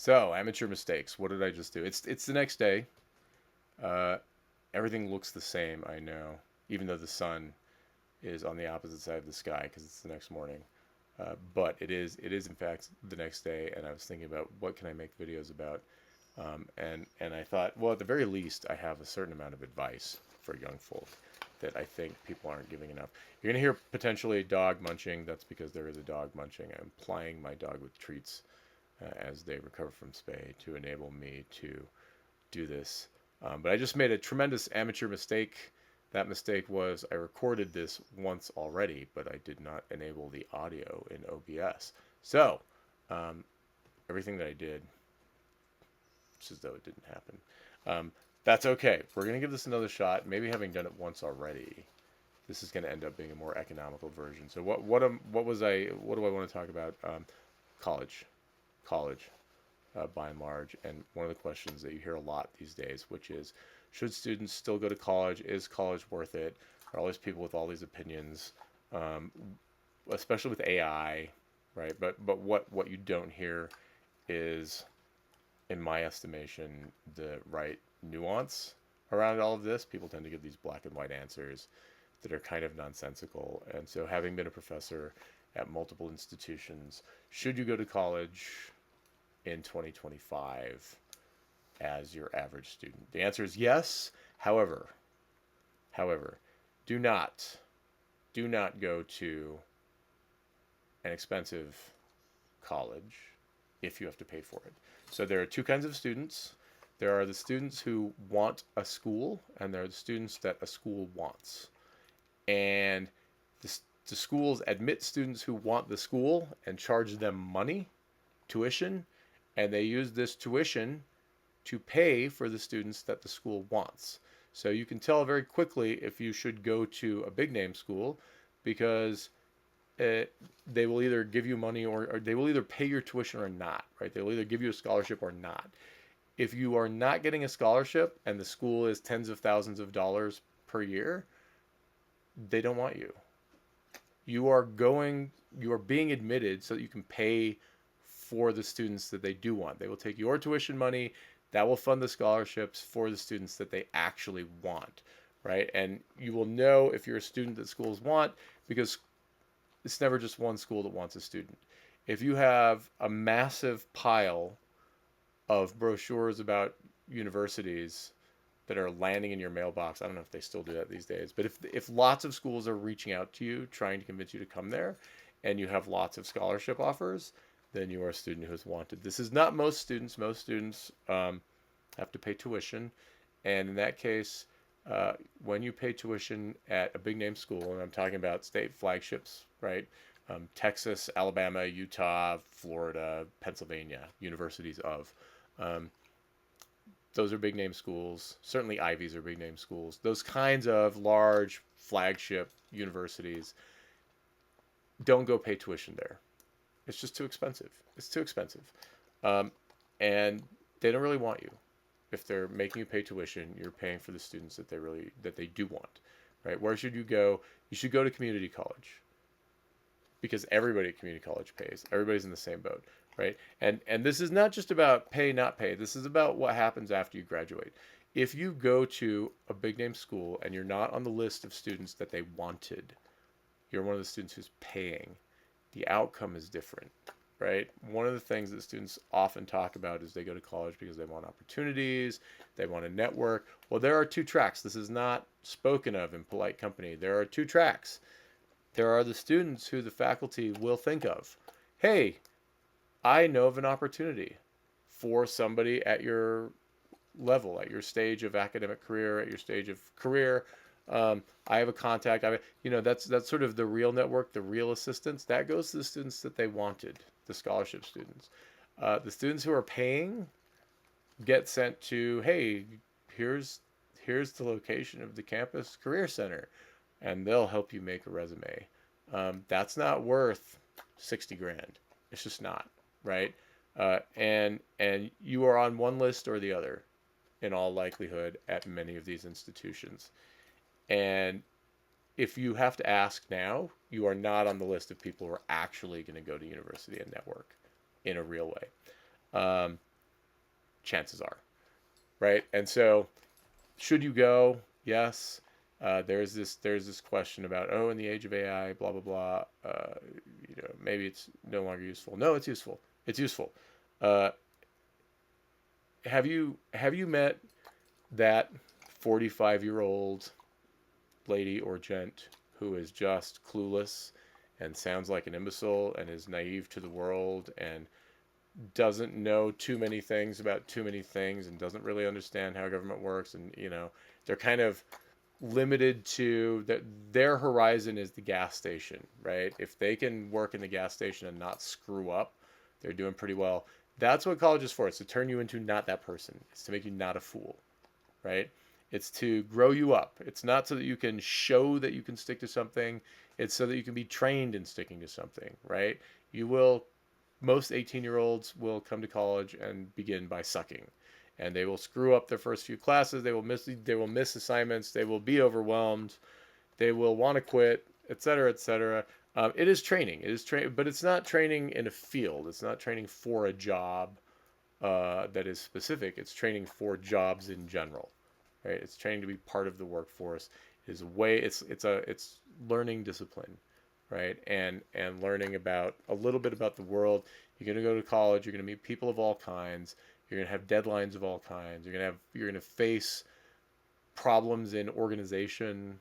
So, amateur mistakes. What did I just do? It's the next day. Uh, Everything looks the same, I know, even though the sun is on the opposite side of the sky because it's the next morning. But it is in fact the next day, and I was thinking about what can I make videos about, and I thought, well, at the very least, I have a certain amount of advice for young folk that I think people aren't giving enough. You're gonna hear potentially a dog munching. That's because there is a dog munching. I'm plying my dog with treats as they recover from spay to enable me to do this. But I just made a tremendous amateur mistake. That mistake was I recorded this once already, but I did not enable the audio in OBS. So um, everything that I did, it's as though it didn't happen. That's okay. We're gonna give this another shot. Maybe having done it once already, this is going to end up being a more economical version. So what do I want to talk about? College, college, by and large, and one of the questions that you hear a lot these days, which is, should students still go to college? Is college worth it? Are all these people with all these opinions, um, especially with AI, right? But what you don't hear is, in my estimation, the right nuance around all of this. People tend to give these black and white answers that are kind of nonsensical. And so, having been a professor at multiple institutions, should you go to college in 2025 as your average student? The answer is yes. However, do not do not go to an expensive college if you have to pay for it. So there are two kinds of students. There are the students who want a school, and there are the students that a school wants. And the schools admit students who want the school and charge them money, tuition, and they use this tuition to pay for the students that the school wants. So you can tell very quickly if you should go to a big name school because they will either give you money or they will either pay your tuition or not, right? They will either give you a scholarship or not. If you are not getting a scholarship and the school is tens of thousands of dollars per year, they don't want you. You are being admitted so that you can pay for the students that they do want. They will take your tuition money that will fund the scholarships for the students that they actually want, right? And you will know if you're a student that schools want because it's never just one school that wants a student. If you have a massive pile of brochures about universities that are landing in your mailbox, I don't know if they still do that these days, but if lots of schools are reaching out to you trying to convince you to come there and you have lots of scholarship offers, then you are a student who is wanted. This is not most students. Most students have to pay tuition, and in that case, when you pay tuition at a big name school, and I'm talking about state flagships, right? Texas, Alabama, Utah, Florida, Pennsylvania, universities of. Um, those are big name schools. Certainly, Ivies are big name schools. Those kinds of large flagship universities, don't go pay tuition there. It's just too expensive. It's too expensive, um, and they don't really want you. If they're making you pay tuition, you're paying for the students that they do want, right? Where should you go? You should go to community college because everybody at community college pays. Everybody's in the same boat, right? And this is not just about pay, not pay. This is about what happens after you graduate. If you go to a big name school and you're not on the list of students that they wanted, you're one of the students who's paying. The outcome is different, right? One of the things that students often talk about is they go to college because they want opportunities, they want to network. Well, there are two tracks. This is not spoken of in polite company. There are two tracks. There are the students who the faculty will think of. Hey, I know of an opportunity for somebody at your level, at your stage of academic career, at your stage of career. I have a contact. That's sort of the real network, the real assistance. That goes to the students that they wanted, the scholarship students. The students who are paying get sent to, hey, here's here's the location of the campus career center, and they'll help you make a resume. That's not worth 60 grand. It's just not, right? And you are on one list or the other, in all likelihood, at many of these institutions. And if you have to ask now, you are not on the list of people who are actually going to go to university and network in a real way. chances are, right? And so, should you go? Yes. There's this question about, oh, in the age of AI, blah blah blah. Maybe it's no longer useful. No, it's useful. It's useful. Uh, have you met that 45-year-old lady or gent who is just clueless and sounds like an imbecile and is naive to the world and doesn't know too many things about too many things and doesn't really understand how government works, and they're kind of limited to that. Their horizon is the gas station, right? If they can work in the gas station and not screw up, they're doing pretty well. That's what college is for. It's to turn you into not that person. It's to make you not a fool, right? It's to grow you up. It's not so that you can show that you can stick to something. It's so that you can be trained in sticking to something, right? You will Most 18-year-olds will come to college and begin by sucking, and they will screw up their first few classes. They will miss assignments. They will be overwhelmed. They will want to quit, etc., etc. It is training. But it's not training in a field. It's not training for a job that is specific. It's training for jobs in general, right? It's training to be part of the workforce. It is a way. It's learning discipline, right? And learning about a little bit about the world. You're going to go to college. You're going to meet people of all kinds. You're going to have deadlines of all kinds. You're going to face problems in organization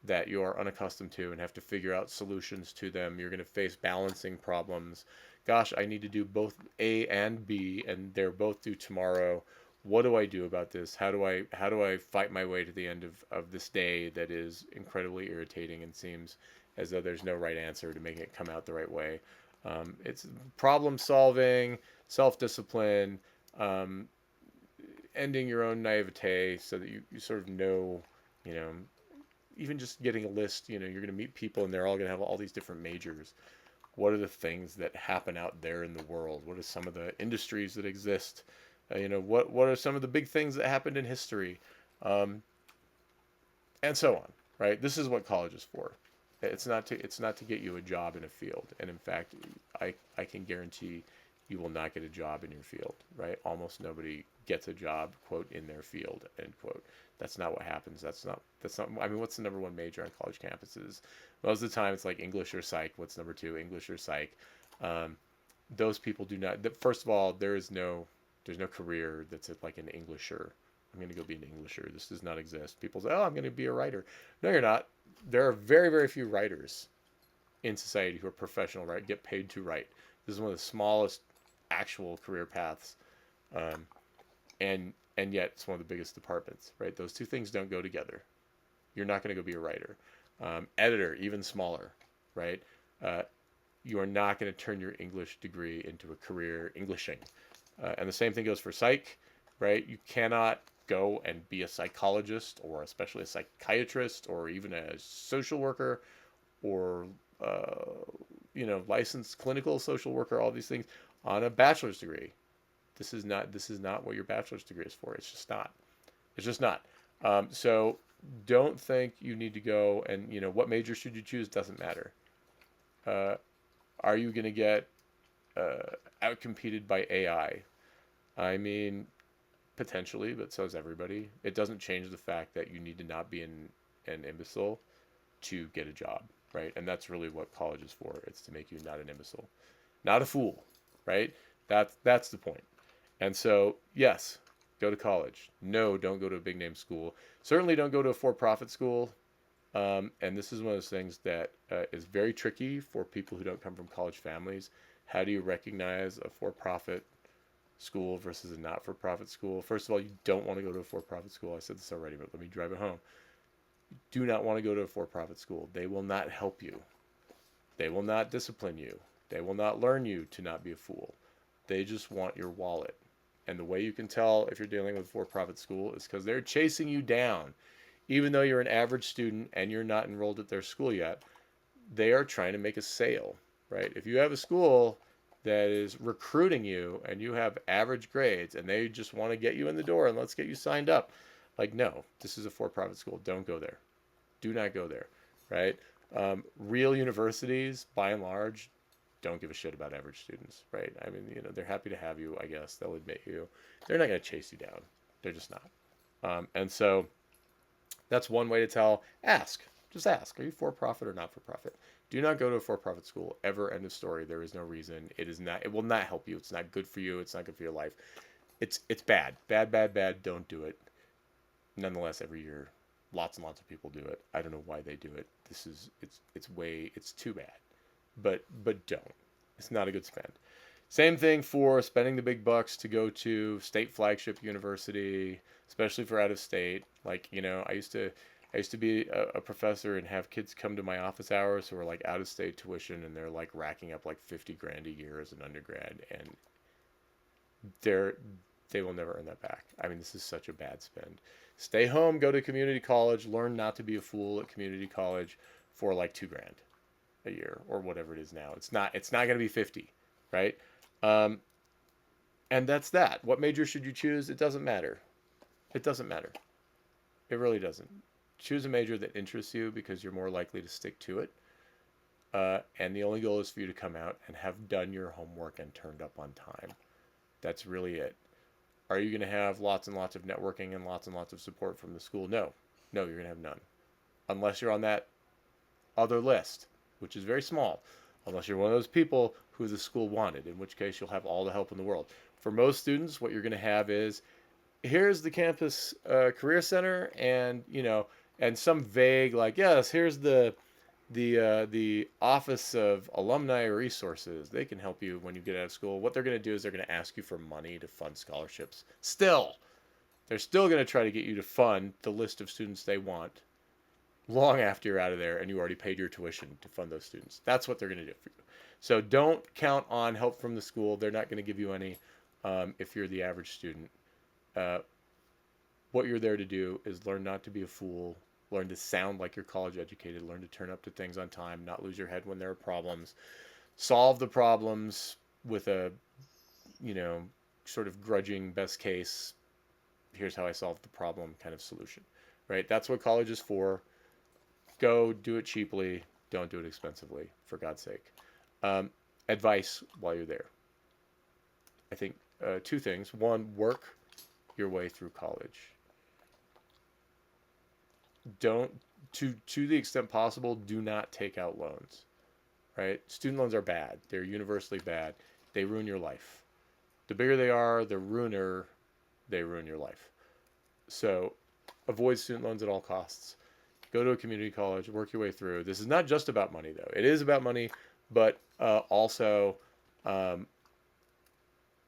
that you are unaccustomed to and have to figure out solutions to them. You're going to face balancing problems. Gosh, I need to do both A and B, and they're both due tomorrow. What do I do about this? How do I fight my way to the end of this day that is incredibly irritating and seems as though there's no right answer to making it come out the right way? It's problem solving, self discipline, um, ending your own naivete so that you sort of know, you know, even just getting a list, you're going to meet people and they're all going to have all these different majors. What are the things that happen out there in the world? What are some of the industries that exist? What are some of the big things that happened in history? Um, and so on, right? This is what college is for. It's not to get you a job in a field. And in fact, I can guarantee you will not get a job in your field, right? Almost nobody gets a job, quote, in their field, end quote. That's not what happens. That's not. I mean, what's the number one major on college campuses? Most of the time, it's like English or psych. What's number two? English or psych. Um, those people do not. First of all, there's no career that's like an Englisher. I'm going to go be an Englisher. This does not exist. People say, "Oh, I'm going to be a writer." No, you're not. There are very, very few writers in society who are professional, right? Get paid to write. This is one of the smallest actual career paths, um, and yet it's one of the biggest departments, right? Those two things don't go together. You're not going to go be a writer. Editor, even smaller, right? Uh, you are not going to turn your English degree into a career Englishing. And the same thing goes for psych, right? You cannot go and be a psychologist or especially a psychiatrist or even a social worker or licensed clinical social worker, all these things on a bachelor's degree. This is not what your bachelor's degree is for. It's just not. It's just not. So don't think you need to go and what major should you choose doesn't matter. Uh, are you going to get outcompeted by AI? I mean, potentially, but so is everybody. It doesn't change the fact that you need to not be an imbecile to get a job, right? And that's really what college is for. It's to make you not an imbecile, not a fool, right? That's the point. And so, yes, go to college. No, don't go to a big name school. Certainly don't go to a for-profit school. And this is one of those things that is very tricky for people who don't come from college families. How do you recognize a for-profit school versus a not-for-profit school? First of all, you don't want to go to a for-profit school. I said this already, but let me drive it home. You do not want to go to a for-profit school. They will not help you. They will not discipline you. They will not learn you to not be a fool. They just want your wallet. And the way you can tell if you're dealing with a for-profit school is because they're chasing you down. Even though you're an average student and you're not enrolled at their school yet, they are trying to make a sale, right? If you have a school that is recruiting you and you have average grades and they just want to get you in the door and let's get you signed up, like, no, this is a for-profit school. Don't go there. Do not go there, right? Real universities, by and large, don't give a shit about average students, right? I mean, they're happy to have you, I guess. They'll admit you. They're not going to chase you down. They're just not. And so that's one way to tell. Ask. Just ask. Are you for profit or not for profit? Do not go to a for profit school ever. End of story. There is no reason. It is not. It will not help you. It's not good for you. It's not good for your life. It's bad. Bad, bad, bad. Don't do it. Nonetheless, every year, lots and lots of people do it. I don't know why they do it. It's too bad. But don't. It's not a good spend. Same thing for spending the big bucks to go to state flagship university, especially for out of state. Like, I used to be a professor and have kids come to my office hours who are like out of state tuition, and they're like racking up like 50 grand a year as an undergrad, and they're they will never earn that back. I mean, this is such a bad spend. Stay home, go to community college, learn not to be a fool at community college for like 2 grand a year or whatever it is now. It's not going to be 50, right? Um, and that's that. What major should you choose? It doesn't matter. It doesn't matter. It really doesn't. Choose a major that interests you because you're more likely to stick to it. And the only goal is for you to come out and have done your homework and turned up on time. That's really it. Are you going to have lots and lots of networking and lots of support from the school? No. No, you're going to have none. Unless you're on that other list, which is very small. Unless you're one of those people who the school wanted, in which case you'll have all the help in the world. For most students, what you're going to have is, here's the campus career center, and some vague like, yes, here's the office of alumni resources. They can help you when you get out of school. What they're going to do is they're going to ask you for money to fund scholarships. They're still going to try to get you to fund the list of students they want long after you're out of there and you already paid your tuition to fund those students. That's what they're going to do for you. So don't count on help from the school. They're not going to give you any if you're the average student. Uh, what you're there to do is learn not to be a fool, learn to sound like you're college educated, learn to turn up to things on time, not lose your head when there are problems, solve the problems with a, sort of grudging best case, here's how I solved the problem kind of solution, right? That's what college is for. Go do it cheaply. Don't do it expensively, for God's sake. Um, Advice while you're there. I think two things. One, work your way through college. Don't, to the extent possible, do not take out loans, right? Student loans are bad. They're universally bad. They ruin your life. The bigger they are, the ruiner they ruin your life. So avoid student loans at all costs. Go to a community college, work your way through. This is not just about money, though. It is about money, but also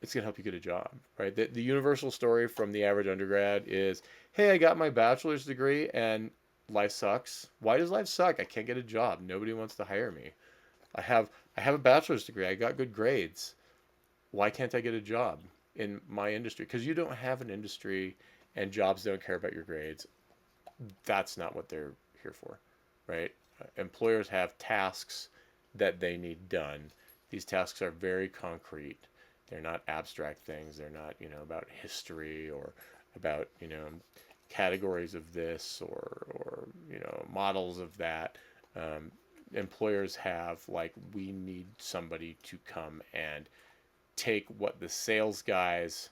it's going to help you get a job, right? The universal story from the average undergrad is, hey, I got my bachelor's degree and life sucks. Why does life suck? I can't get a job. Nobody wants to hire me. I have a bachelor's degree. I got good grades. Why can't I get a job in my industry? Because you don't have an industry and jobs don't care about your grades. That's not what they're here for, right? Employers have tasks that they need done. These tasks are very concrete. They're not abstract things. They're not, about history or about, categories of this or models of that. Employers have like, we need somebody to come and take what the sales guys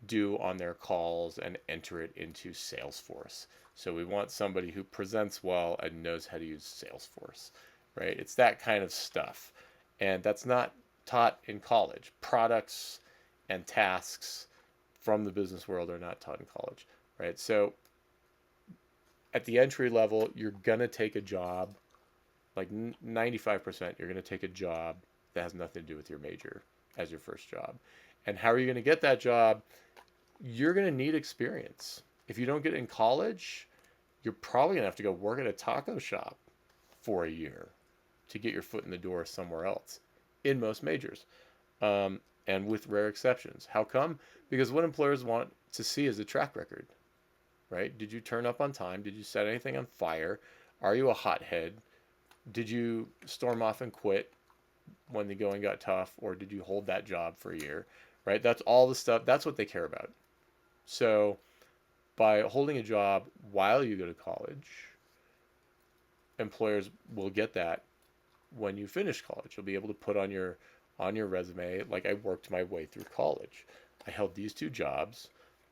do on their calls and enter it into Salesforce. So we want somebody who presents well and knows how to use Salesforce, right? It's that kind of stuff. And that's not taught in college. Products and tasks from the business world are not taught in college, right? So at the entry level, you're going to take a job, like 95%, you're going to take a job that has nothing to do with your major as your first job. And how are you going to get that job? You're going to need experience. If you don't get it in college, you're probably going to have to go work at a taco shop for a year to get your foot in the door somewhere else in most majors, and with rare exceptions. How come? Because what employers want to see is a track record, right? Did you turn up on time? Did you set anything on fire? Are you a hothead? Did you storm off and quit when the going got tough, or did you hold that job for a year, right? That's all the stuff. That's what they care about. So by holding a job while you go to college, employers will get that when you finish college. You'll be able to put on your resume, like, I worked my way through college. I held these two jobs,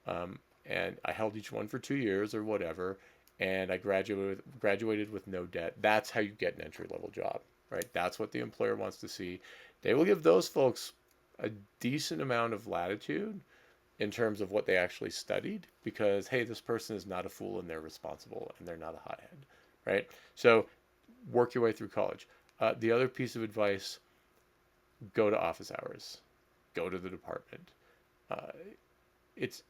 and I held each one for 2 years or whatever, and I graduated with no debt. That's how you get an entry level job, right? That's what the employer wants to see. They will give those folks a decent amount of latitude in terms of what they actually studied, because hey, this person is not a fool and they're responsible and they're not a hothead, right? So work your way through college. The other piece of advice: go to office hours, go to the department. Uh, it's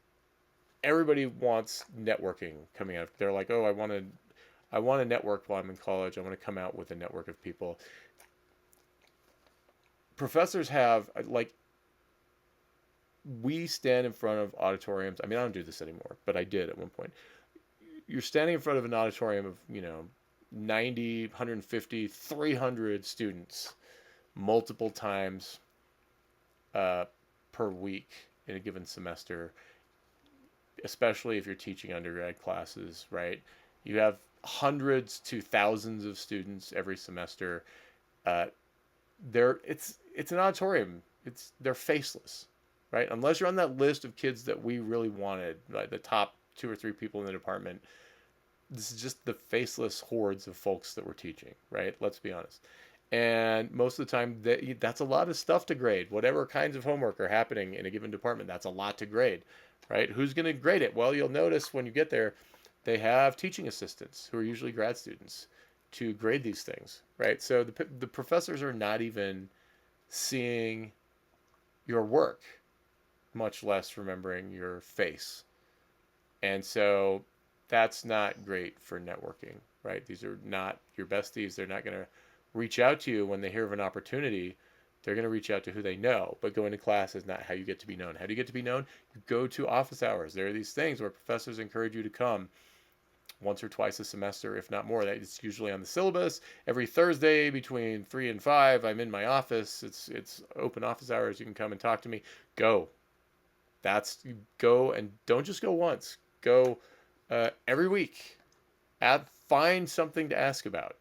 Everybody wants networking coming out. They're like, oh, I want to network while I'm in college. I want to come out with a network of people. Professors have, like, we stand in front of auditoriums. I mean, I don't do this anymore, but I did at one point. You're standing in front of an auditorium of, 90, 150, 300 students multiple times per week in a given semester, especially if you're teaching undergrad classes, right? You have hundreds to thousands of students every semester. Uh, it's an auditorium. They're faceless, right? Unless you're on that list of kids that we really wanted, like the top two or three people in the department. This is just the faceless hordes of folks that we're teaching, right? Let's be honest. And most of the time, that's a lot of stuff to grade. Whatever kinds of homework are happening in a given department, that's a lot to grade, right? Who's going to grade it? Well, you'll notice when you get there, they have teaching assistants who are usually grad students to grade these things, right? So the professors are not even seeing your work, much less remembering your face. And so that's not great for networking, right? These are not your besties. They're not going to reach out to you when they hear of an opportunity. They're going to reach out to who they know. But going to class is not how you get to be known. How do you get to be known? You go to office hours. There are these things where professors encourage you to come once or twice a semester, if not more. It's usually on the syllabus. Every Thursday between 3 and 5, I'm in my office. It's open office hours. You can come and talk to me. Go. Go, and don't just go once. Go every week. Find something to ask about.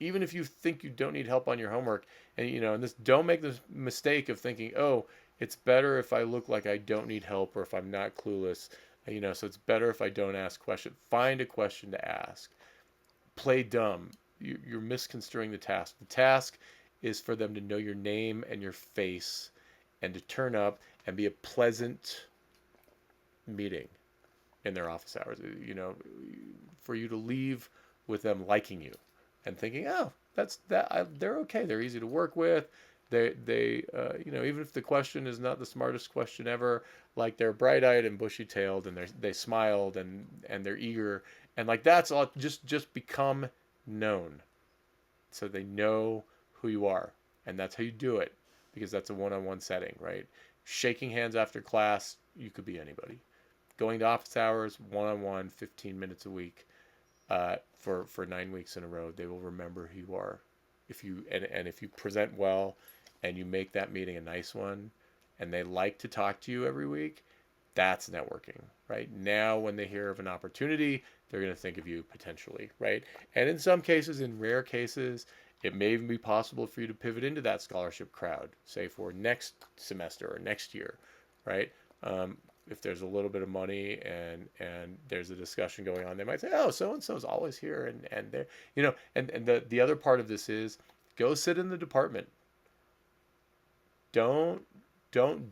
Even if you think you don't need help on your homework, and this, don't make the mistake of thinking, oh, it's better if I look like I don't need help or if I'm not clueless, so it's better if I don't ask questions. Find a question to ask. Play dumb. You're misconstruing the task. The task is for them to know your name and your face and to turn up and be a pleasant meeting in their office hours. For you to leave with them liking you and thinking, oh, they're okay. They're easy to work with. They even if the question is not the smartest question ever, like, they're bright-eyed and bushy-tailed, and they smiled, and they're eager, and like, that's all. Just become known, so they know who you are, and that's how you do it, because that's a one-on-one setting, right? Shaking hands after class, you could be anybody. Going to office hours, one-on-one, 15 minutes a week, for 9 weeks in a row, they will remember who you are. If you present well, and you make that meeting a nice one, and they like to talk to you every week, that's networking, right? Now, when they hear of an opportunity, they're going to think of you potentially, right? And in some cases, in rare cases, it may even be possible for you to pivot into that scholarship crowd, say for next semester or next year, right? If there's a little bit of money and there's a discussion going on, they might say, oh, so and so is always here, and they're, and the other part of this is, go sit in the department. Don't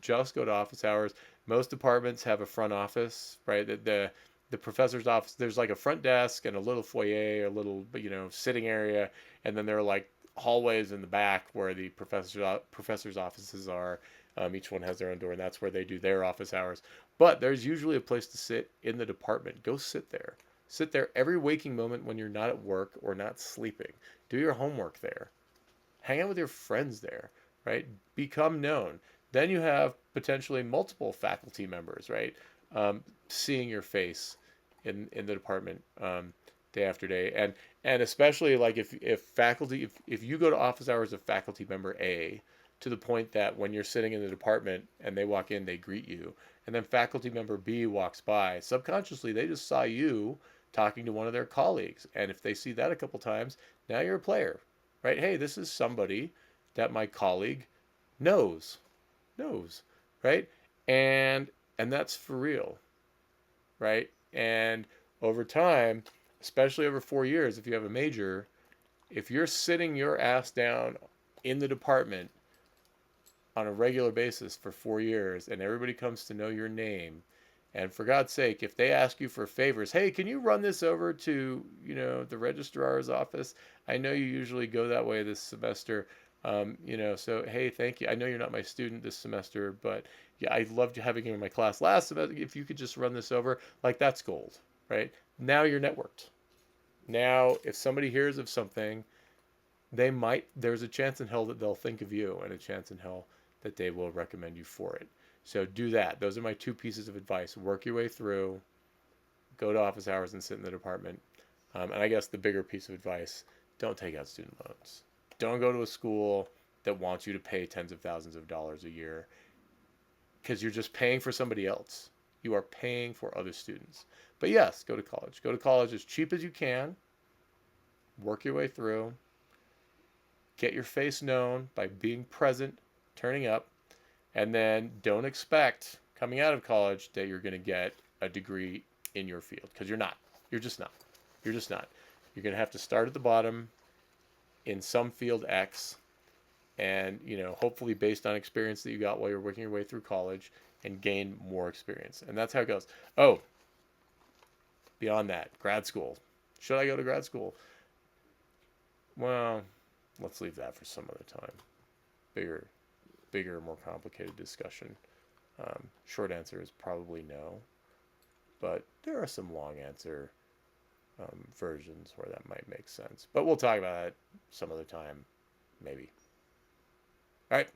just go to office hours. Most departments have a front office, right? The professor's office, there's like a front desk and a little foyer, a little sitting area, and then there are like hallways in the back where the professor's offices are. Each one has their own door, and that's where they do their office hours. But there's usually a place to sit in the department. Go sit there. Sit there every waking moment when you're not at work or not sleeping. Do your homework there. Hang out with your friends there, right? Become known. Then you have potentially multiple faculty members, right? Seeing your face in the department day after day, and especially, like, if you go to office hours of faculty member A, to the point that when you're sitting in the department and they walk in, they greet you, and then faculty member B walks by, subconsciously they just saw you talking to one of their colleagues, and if they see that a couple times, now you're a player. right? Hey, this is somebody that my colleague knows, knows, right? And and that's for real, right? And over time, especially over 4 years, if you have a major, if you're sitting your ass down in the department on a regular basis for 4 years and everybody comes to know your name, and for God's sake, if they ask you for favors, hey, can you run this over to, the registrar's office? I know you usually go that way this semester. So hey, thank you. I know you're not my student this semester, but yeah, I loved having you in my class last semester. If you could just run this over, like, that's gold, right? Now you're networked. Now, if somebody hears of something, there's a chance in hell that they'll think of you, and a chance in hell that they will recommend you for it. So do that. Those are my two pieces of advice. Work your way through, go to office hours and sit in the department. And I guess the bigger piece of advice, don't take out student loans. Don't go to a school that wants you to pay tens of thousands of dollars a year, because you're just paying for somebody else. You are paying for other students. But yes, go to college. Go to college as cheap as you can. Work your way through. Get your face known by being present, turning up, and then don't expect coming out of college that you're going to get a degree in your field, because you're not. You're just not. You're just not. You're going to have to start at the bottom in some field X, and hopefully based on experience that you got while you're working your way through college, and gain more experience. And that's how it goes. Oh, beyond that, grad school. Should I go to grad school? Well, let's leave that for some other time. Bigger, more complicated discussion. Short answer is probably no, but there are some long answer versions where that might make sense. But we'll talk about that some other time, maybe. All right.